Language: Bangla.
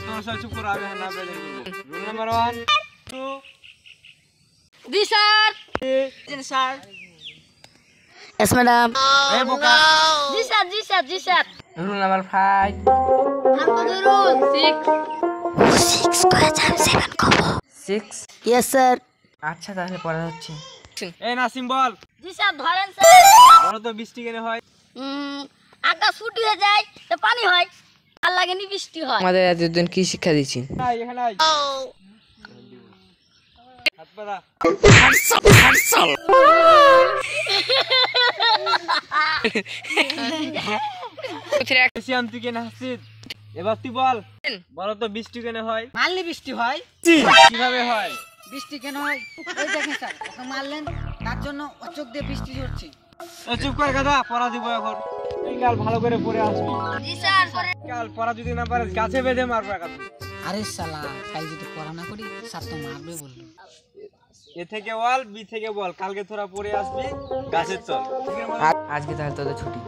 তোমরা সব চুপ করো, আমি না বেজে করব। রুল নাম্বার 1 2 জি স্যার। Sir yes madam. এই বোকা जी सर जी सर जी सर। রুল নাম্বার 5 আর কত রুল? 6 করে যাম 7 কব। 6 यस सर। আচ্ছা তাহলে পড়া হচ্ছে। এই নাসিম বল। जी सर ধরেন স্যার। বলো তো বৃষ্টি কেন হয়? আকাশ ফুটি হয়ে যায় তো পানি হয়, আর লাগেনি বৃষ্টি হয়। আমাদের এতদিন কি শিক্ষা দিচ্ছি? নাই এখানে নাই। হাত পাড়া। এসিয়াম তুই কেন হাসছিস? এবার তুই বল। বলো তো বৃষ্টি কেন হয়? মারলে বৃষ্টি হয়। কিভাবে হয়? বৃষ্টি কেন হয়? এই দেখেন স্যার, ওকে মারলেন তার জন্য ওর চোখ দিয়ে বৃষ্টি ঝরছে। ও চুপ কর গাধা, পড়া দিব এখন। এই কাল ভালো করে পড়ে আসবি। জি স্যার। পরে কাল পড়া যদি না পারিস গাছে বেঁধে মারবে কাছে। আরে শালা, তাই যদি পড়া না করি স্যার তো মারবে বললো। এ থেকে বল, বি থেকে বল, কালকে তোরা পড়ে আসবি গাছের চল। আজকে তাহলে তোদের ছুটি।